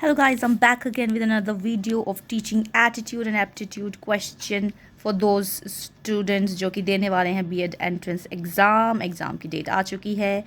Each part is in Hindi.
Hello guys, I'm back again with another video of teaching attitude and aptitude question for those students जो कि देने वाले हैं बीएड एंट्रेंस एग्ज़ाम की डेट आ चुकी है।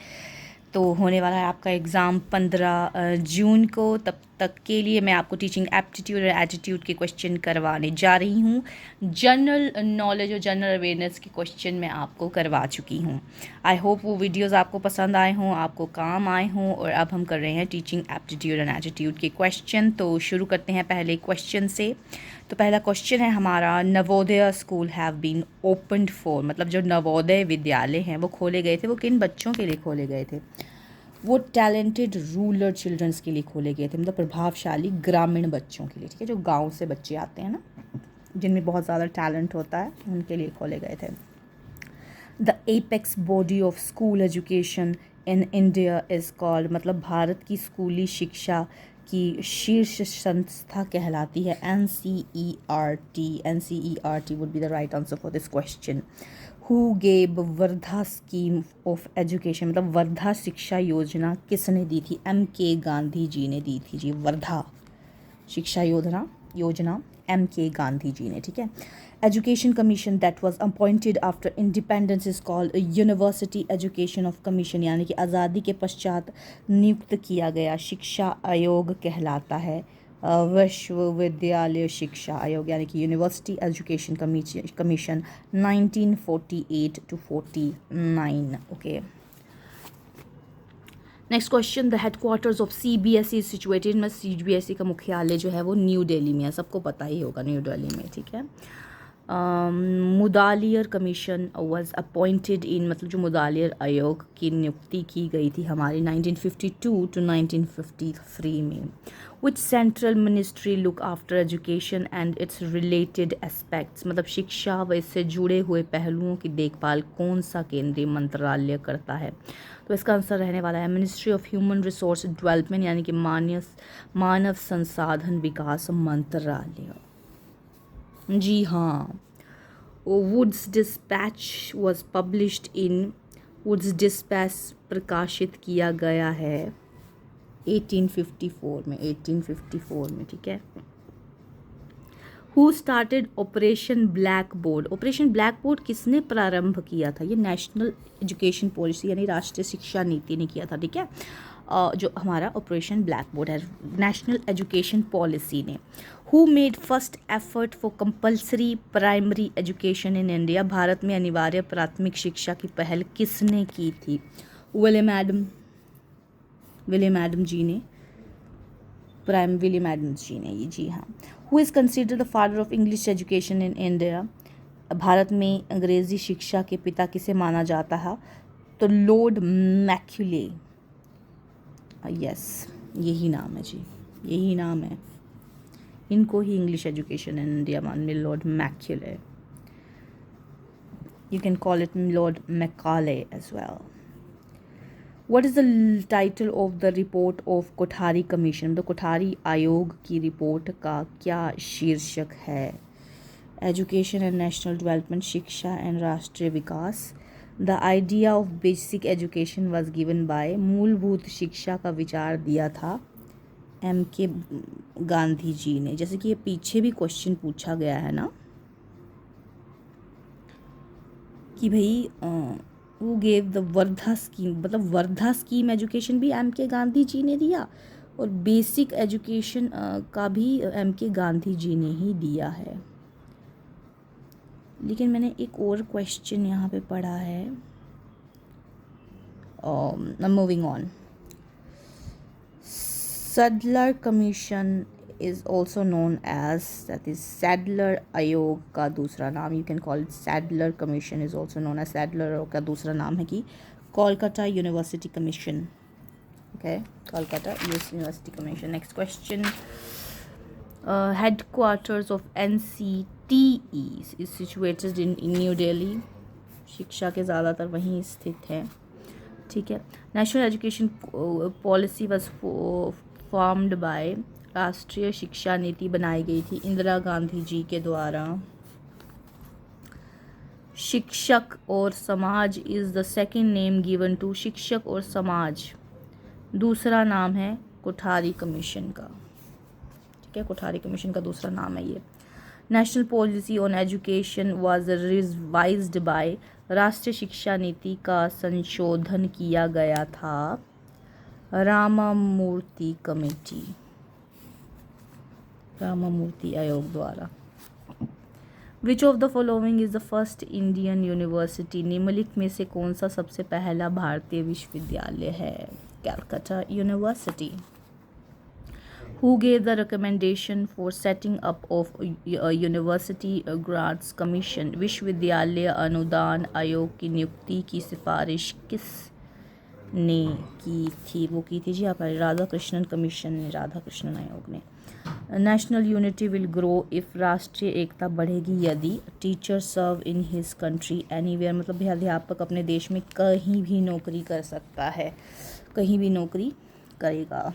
तो होने वाला है आपका एग्ज़ाम 15 जून को। तब तक के लिए मैं आपको टीचिंग एप्टीट्यूड और एटीट्यूड के क्वेश्चन करवाने जा रही हूँ। जनरल नॉलेज और जनरल अवेयरनेस के क्वेश्चन मैं आपको करवा चुकी हूँ। आई होप वो वीडियोस आपको पसंद आए हों, आपको काम आए हों। और अब हम कर रहे हैं टीचिंग एप्टीट्यूड एंड एटीट्यूड के क्वेश्चन। तो शुरू करते हैं पहले क्वेश्चन से। तो पहला क्वेश्चन है हमारा, Navodaya school have been opened for, मतलब जो नवोदय विद्यालय हैं वो खोले गए थे, वो किन बच्चों के लिए खोले गए थे? वो टैलेंटेड रूरल चिल्ड्रंस के लिए खोले गए थे, मतलब प्रभावशाली ग्रामीण बच्चों के लिए। ठीक है, जो गांव से बच्चे आते हैं ना, जिनमें बहुत ज़्यादा टैलेंट होता है, उनके लिए खोले गए थे। The apex body of school education in India is called, मतलब भारत की स्कूली शिक्षा की शीर्ष संस्था कहलाती है NCERT। NCERT would be the right answer for this question. Who gave Wardha scheme of education, मतलब वर्धा शिक्षा योजना किसने दी थी? MK गांधी जी ने दी थी जी। वर्धा शिक्षा योजना MK गांधी जी ने। ठीक है। Education commission that was appointed after independence is called university education of commission, यानी कि आज़ादी के पश्चात नियुक्त किया गया शिक्षा आयोग कहलाता है विश्वविद्यालय शिक्षा आयोग, यानी कि university education commission 1948 to 49। Okay, next question, the headquarters of CBSE is situated, में CBSE का मुख्यालय जो है वो न्यू दिल्ली में है, सबको पता ही होगा न्यू दिल्ली में। ठीक है। Mudaliar commission was appointed in, मतलब जो मुदालियर आयोग की नियुक्ति की गई थी हमारी 1952 to 1953 में। Which central ministry look after education and its related aspects, मतलब शिक्षा व इससे जुड़े हुए पहलुओं की देखभाल कौन सा केंद्रीय मंत्रालय करता है? तो इसका आंसर रहने वाला है ministry of human resource development, यानी कि मानव संसाधन विकास मंत्रालय। जी हाँ। Wood's dispatch was published in, Wood's dispatch प्रकाशित किया गया है 1854 में, 1854 में। ठीक है। Who started operation black board, operation black board किसने प्रारंभ किया था? ये नेशनल एजुकेशन पॉलिसी यानी राष्ट्रीय शिक्षा नीति ने किया था। ठीक है। जो हमारा ऑपरेशन ब्लैक बोर्ड है, नेशनल एजुकेशन पॉलिसी ने। Who made first effort for compulsory primary education in India, Bharat में अनिवार्य प्राथमिक शिक्षा की पहल किसने की थी? विलियम एडम जी ने, विलियम एडम्स जी ने। जी हाँ। Who is considered the father of English education in India, Bharat में अंग्रेज़ी शिक्षा के पिता किसे माना जाता है? तो लॉर्ड मैक्यूले। यस, यही नाम है जी, यही नाम है। इनको ही इंग्लिश एजुकेशन इन इंडिया मान में lord Macaulay. You can call it lord Macaulay as well. What is the title of the report of Kothari commission, तो कोठारी आयोग की रिपोर्ट का क्या शीर्षक है? एजुकेशन एंड नेशनल डेवलपमेंट, शिक्षा एंड राष्ट्रीय विकास। The idea of basic education was given by, मूलभूत शिक्षा का विचार दिया था MK गांधी जी ने। जैसे कि ये पीछे भी क्वेश्चन पूछा गया है ना कि भाई वो गेव द वर्धा स्कीम, मतलब वर्धा स्कीम एजुकेशन भी MK गांधी जी ने दिया और बेसिक एजुकेशन का भी MK गांधी जी ने ही दिया है। लेकिन मैंने एक और क्वेश्चन यहाँ पे पढ़ा है। Moving on, Sadler commission is also known as, that is Sadler आयोग का दूसरा नाम, you can call it Sadler commission is also known as, Sadler आयोग का दूसरा नाम है कि Kolkata university commission. Okay, Kolkata university commission. Next question, headquarters of NCTE is situated in New Delhi, शिक्षा के ज़्यादातर वहीं स्थित हैं। ठीक है। National education policy was formed by, राष्ट्रीय शिक्षा नीति बनाई गई थी इंदिरा गांधी जी के द्वारा। शिक्षक और समाज is the second name given to, शिक्षक और समाज दूसरा नाम है कोठारी कमीशन का। ठीक है, कोठारी कमीशन का दूसरा नाम है ये। National policy on education was revised by, राष्ट्रीय शिक्षा नीति का संशोधन किया गया था रामामूर्ति कमेटी, रामामूर्ति आयोग द्वारा। Which of the following is the first Indian university, निम्नलिखित में से कौन सा सबसे पहला भारतीय विश्वविद्यालय है? Calcutta university. Who gave the recommendation for setting up of a University Grants Commission? विश्वविद्यालय अनुदान आयोग की नियुक्ति की सिफारिश किस ने की थी? वो की थी जी आपका राधाकृष्णन कमीशन ने, राधाकृष्णन आयोग ने। National unity will grow if, राष्ट्रीय एकता बढ़ेगी यदि teacher serve in his country anywhere, मतलब अध्यापक अपने देश में कहीं भी नौकरी कर सकता है, कहीं भी नौकरी करेगा।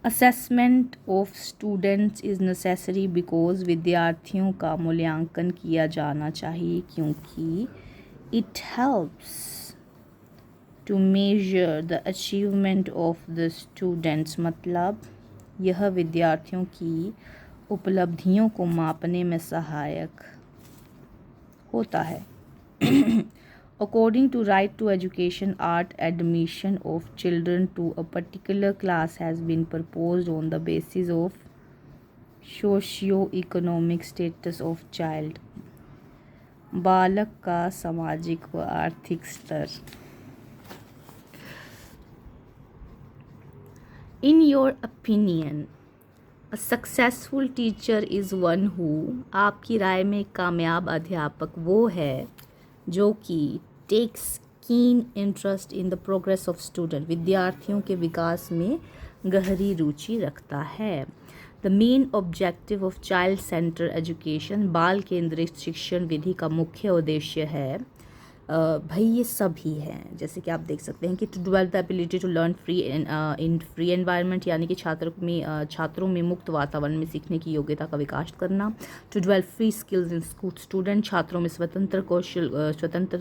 Assessment of students is necessary because, विद्यार्थियों का मूल्यांकन किया जाना चाहिए क्योंकि it helps to measure the achievement of the students, मतलब यह विद्यार्थियों की उपलब्धियों को मापने में सहायक होता है। According to Right to Education Art, admission of children to a particular class has been proposed on the basis of socio-economic status of child, बालक का सामाजिक व आर्थिक स्तर। In your opinion, a successful teacher is one who, आपकी राय में कामयाब अध्यापक वो है जो कि takes keen interest in the progress of student, विद्यार्थियों के विकास में गहरी रुचि रखता है। The main objective of child centre education, बाल केंद्रित शिक्षण विधि का मुख्य उद्देश्य है भाई ये सभी हैं, जैसे कि आप देख सकते हैं कि to develop the ability to learn free in free environment, यानी कि छात्रों में मुक्त वातावरण में सीखने की योग्यता का विकास करना। To develop free skills in student, छात्रों में स्वतंत्र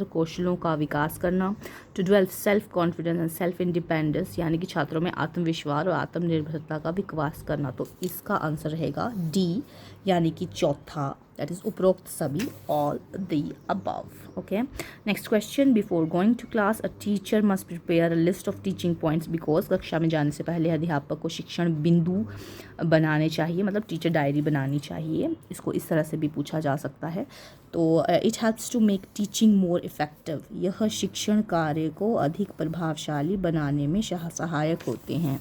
कौशलों का विकास करना। To develop self confidence and self independence, यानी कि छात्रों में आत्मविश्वास और आत्मनिर्भरता का विकास करना। तो इसका आंसर रहेगा डी, यानी कि चौथा, that is उपरोक्त सभी, all the above. Okay, next question, before going to class a teacher must prepare a list of teaching points because कक्षा में जाने से पहले अध्यापक को शिक्षण बिंदु बनाने चाहिए, मतलब टीचर डायरी बनानी चाहिए। इसको इस तरह से भी पूछा जा सकता है। तो it helps to make teaching more effective, यह शिक्षण कार्य को अधिक प्रभावशाली बनाने में सहायक होते हैं।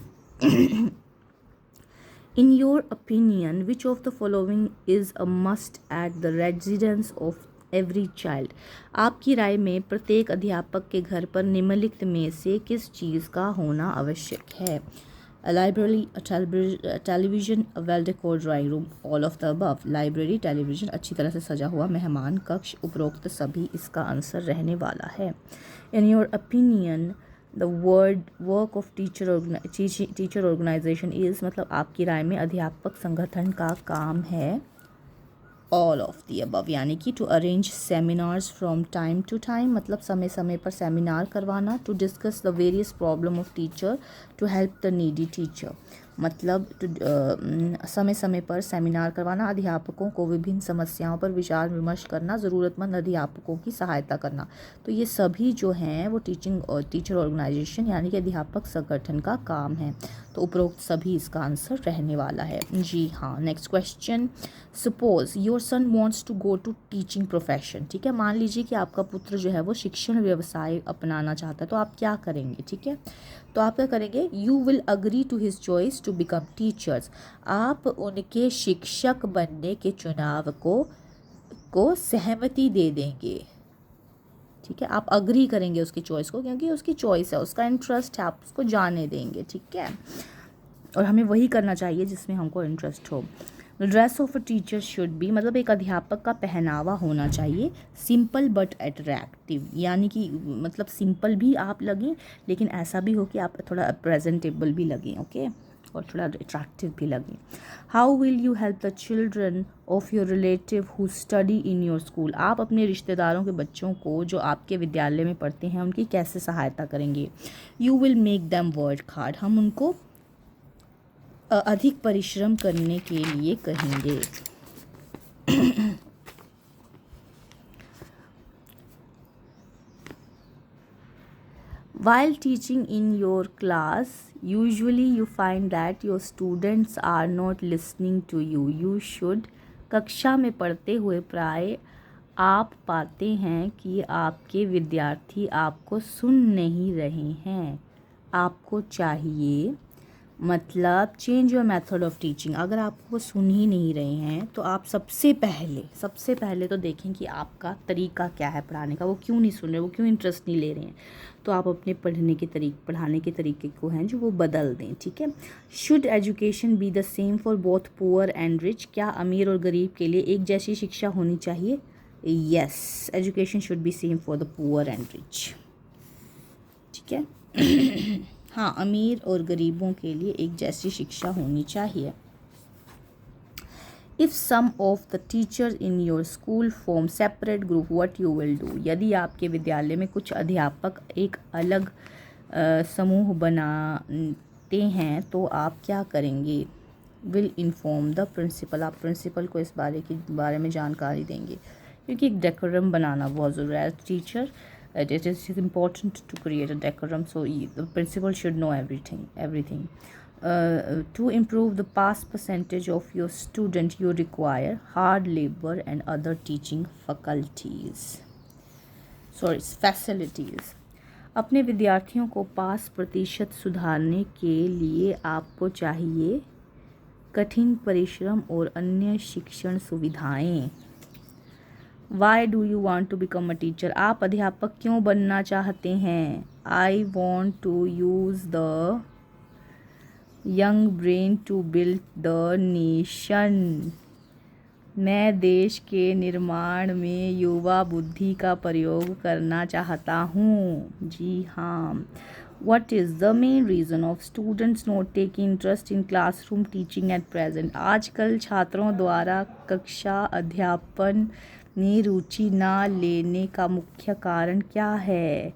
In your opinion, which of the following is a must at the residence of every child? आपकी राय में प्रत्येक अध्यापक के घर पर निम्नलिखित में से किस चीज़ का होना आवश्यक है? A library, a television, a well-decorated drawing room, all of the above. Library, television, अच्छी तरह से सजा हुआ मेहमान कक्ष, उपरोक्त सभी इसका आंसर रहने वाला है। In your opinion, the work of teacher organisation is, मतलब आपकी राय में अध्यापक संगठन का काम है ऑल ऑफ दी अबव, यानी कि to arrange seminars from time to time, मतलब समय समय पर सेमिनार करवाना। To discuss the various problem of teacher to help the needy teacher, मतलब समय समय पर सेमिनार करवाना, अध्यापकों को विभिन्न समस्याओं पर विचार विमर्श करना, ज़रूरतमंद अध्यापकों की सहायता करना। तो ये सभी जो हैं वो टीचर ऑर्गेनाइजेशन यानी कि अध्यापक संगठन का काम है। तो उपरोक्त सभी इसका आंसर रहने वाला है जी हाँ। Next question, suppose your son wants to go to teaching profession, ठीक है, मान लीजिए कि आपका पुत्र जो है वो शिक्षण व्यवसाय अपनाना चाहता है, तो आप क्या करेंगे? ठीक है, तो आप क्या करेंगे? You will agree to his choice to become teachers, आप उनके शिक्षक बनने के चुनाव को सहमति दे देंगे। ठीक है, आप अग्री करेंगे उसकी चॉइस को, क्योंकि उसकी चॉइस है, उसका इंटरेस्ट है, आप उसको जाने देंगे। ठीक है, और हमें वही करना चाहिए जिसमें हमको इंटरेस्ट हो। Dress of a teacher should be, मतलब एक अध्यापक का पहनावा होना चाहिए सिंपल बट अट्रैक्टिव, यानी कि मतलब सिंपल भी आप लगें लेकिन ऐसा भी हो कि आप थोड़ा प्रेजेंटेबल भी लगें, ओके, और थोड़ा अट्रैक्टिव भी लगें। How will you help the children of your relative who study in your school, आप अपने रिश्तेदारों के बच्चों को जो आपके विद्यालय में पढ़ते हैं उनकी कैसे सहायता करेंगे? You will make them work hard, हम उनको अधिक परिश्रम करने के लिए कहेंगे। While teaching in your class, usually you find that your students are not listening to you. You should कक्षा में पढ़ते हुए प्राय आप पाते हैं कि आपके विद्यार्थी आपको सुन नहीं रहे हैं। आपको चाहिए मतलब change your method of teaching. अगर आपको वो सुन ही नहीं रहे हैं तो आप सबसे पहले तो देखें कि आपका तरीका क्या है पढ़ाने का, वो क्यों नहीं सुन रहे, वो क्यों इंटरेस्ट नहीं ले रहे हैं। तो आप अपने पढ़ाने के तरीके को हैं जो वो बदल दें, ठीक है। Should education be the same for both poor and rich. क्या अमीर और गरीब के लिए एक जैसी शिक्षा होनी चाहिए? Yes, education should be same for the poor and rich, ठीक है। हाँ, अमीर और गरीबों के लिए एक जैसी शिक्षा होनी चाहिए। If some of the teachers in your school form separate group what you will do. यदि आपके विद्यालय में कुछ अध्यापक एक अलग समूह बनाते हैं तो आप क्या करेंगे? Will inform the principal. आप प्रिंसिपल को इस बारे में जानकारी देंगे, क्योंकि एक डेकोरम बनाना बहुत ज़रूरी है। Teacher it is important to create a decorum, so the principal should know everything. To improve the pass percentage of your student, you require hard labor and other teaching facilities. अपने विद्यार्थियों को पास प्रतिशत सुधारने के लिए आपको चाहिए कठिन परिश्रम और अन्य शिक्षण सुविधाएं। Why do you want to become a teacher? आप अध्यापक क्यों बनना चाहते हैं? I want to use the young brain to build the nation. मैं देश के निर्माण में युवा बुद्धि का प्रयोग करना चाहता हूँ। जी हाँ। What is the main reason of students not taking interest in classroom teaching at present? आजकल छात्रों द्वारा कक्षा अध्यापन में रुचि ना लेने का मुख्य कारण क्या है?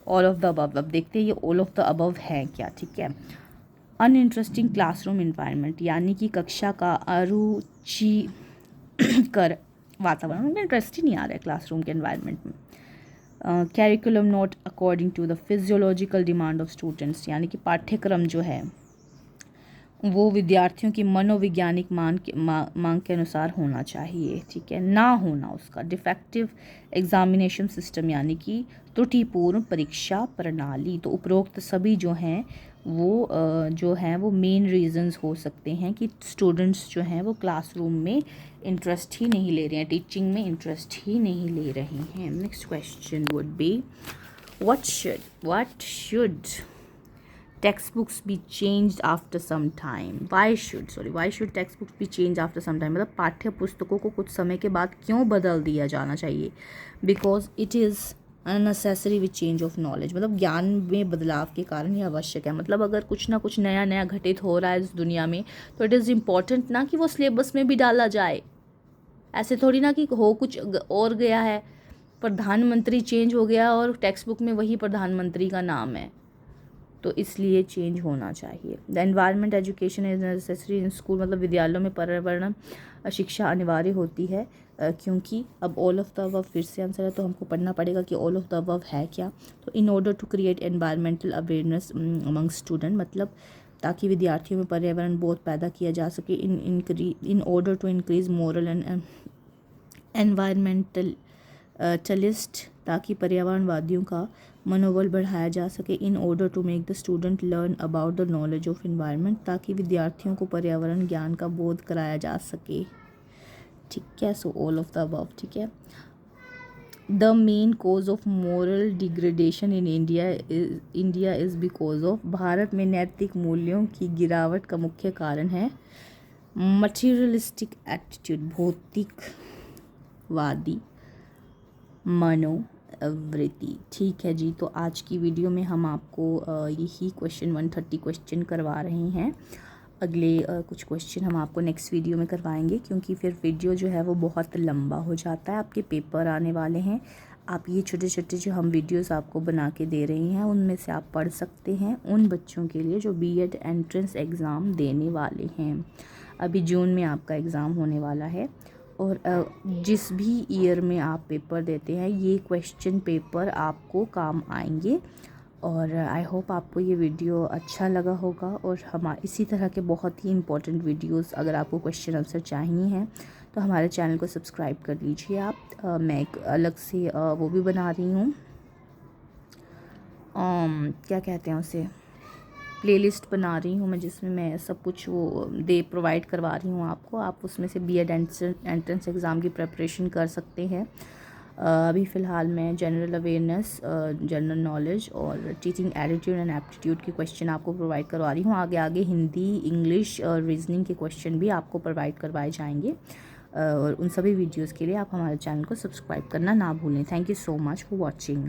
All of the above. अब देखते हैं ये ऑल ऑफ द अबव है क्या, ठीक है। अनइंटरेस्टिंग क्लासरूम इन्वायरमेंट, यानी कि कक्षा का अरुचिकर वातावरण, उनका इंटरेस्ट ही नहीं आ रहा है क्लासरूम के इन्वायरमेंट में। Curriculum not according to the physiological demand of students, यानी कि पाठ्यक्रम जो है वो विद्यार्थियों की मनोवैज्ञानिक मांग के अनुसार होना चाहिए, ठीक है, ना होना उसका। डिफेक्टिव एग्जामिनेशन सिस्टम, यानी कि त्रुटिपूर्ण परीक्षा प्रणाली। तो उपरोक्त सभी जो हैं वो मेन रीजंस हो सकते हैं कि स्टूडेंट्स जो हैं वो क्लासरूम में इंटरेस्ट ही नहीं ले रहे हैं, टीचिंग में इंटरेस्ट ही नहीं ले रहे हैं। Next question would be what should textbooks be changed after some time? why should textbooks be changed after some time? मतलब पाठ्य पुस्तकों को कुछ समय के बाद क्यों बदल दिया जाना चाहिए? Because it is unnecessary with change of knowledge, मतलब ज्ञान में बदलाव के कारण ये आवश्यक है। मतलब अगर कुछ ना कुछ नया नया घटित हो रहा है इस दुनिया में तो इट इज़ इम्पॉर्टेंट ना कि वो सिलेबस में भी डाला जाए। ऐसे थोड़ी ना कि हो कुछ और गया है, प्रधानमंत्री चेंज हो गया और टेक्स्ट बुक में वही प्रधानमंत्री का नाम है, तो इसलिए चेंज होना चाहिए। The environment education is necessary in school, मतलब विद्यालयों में पर्यावरण शिक्षा अनिवार्य होती है, क्योंकि अब ऑल ऑफ द अबव फिर से आंसर है तो हमको पढ़ना पड़ेगा कि ऑल ऑफ द अबव है क्या। तो in order to create environmental awareness among student, मतलब ताकि विद्यार्थियों में पर्यावरण बोध पैदा किया जा सके। In order to increase moral and environmentalist, ताकि पर्यावरणवादियों का मनोबल बढ़ाया जा सके। In order to make the student learn about the knowledge of environment, ताकि विद्यार्थियों को पर्यावरण ज्ञान का बोध कराया जा सके, ठीक है। So all of the above, ठीक है। The main cause of moral degradation in India is because of, भारत में नैतिक मूल्यों की गिरावट का मुख्य कारण है मटीरियलिस्टिक एटीट्यूड, भौतिकवादी मनोवृत्ति, ठीक है जी। तो आज की वीडियो में हम आपको यही क्वेश्चन 130 क्वेश्चन करवा रहे हैं। अगले कुछ क्वेश्चन हम आपको नेक्स्ट वीडियो में करवाएंगे, क्योंकि फिर वीडियो जो है वो बहुत लंबा हो जाता है। आपके पेपर आने वाले हैं, आप ये छोटे छोटे जो हम वीडियोस आपको बना के दे रहे हैं उनमें से आप पढ़ सकते हैं उन बच्चों के लिए जो बीएड एंट्रेंस एग्ज़ाम देने वाले हैं। अभी जून में आपका एग्ज़ाम होने वाला है और जिस भी ईयर में आप पेपर देते हैं ये क्वेश्चन पेपर आपको काम आएंगे। और आई होप आपको ये वीडियो अच्छा लगा होगा और हम इसी तरह के बहुत ही इंपॉर्टेंट वीडियोस अगर आपको क्वेश्चन आंसर चाहिए हैं तो हमारे चैनल को सब्सक्राइब कर लीजिए आप। मैं एक अलग से वो भी बना रही हूँ, क्या कहते हैं उसे, प्लेलिस्ट बना रही हूँ मैं, जिसमें मैं सब कुछ वो प्रोवाइड करवा रही हूँ आपको। आप उसमें से बीएड एंट्रेंस एग्ज़ाम की प्रिपरेशन कर सकते हैं। अभी फ़िलहाल मैं जनरल अवेयरनेस, जनरल नॉलेज और टीचिंग एटीट्यूड एंड एप्टीट्यूड के क्वेश्चन आपको प्रोवाइड करवा रही हूँ। आगे आगे हिंदी, इंग्लिश और रीजनिंग के क्वेश्चन भी आपको प्रोवाइड करवाए जाएंगे। और उन सभी वीडियोज़ के लिए आप हमारे चैनल को सब्सक्राइब करना ना भूलें। Thank you so much for watching.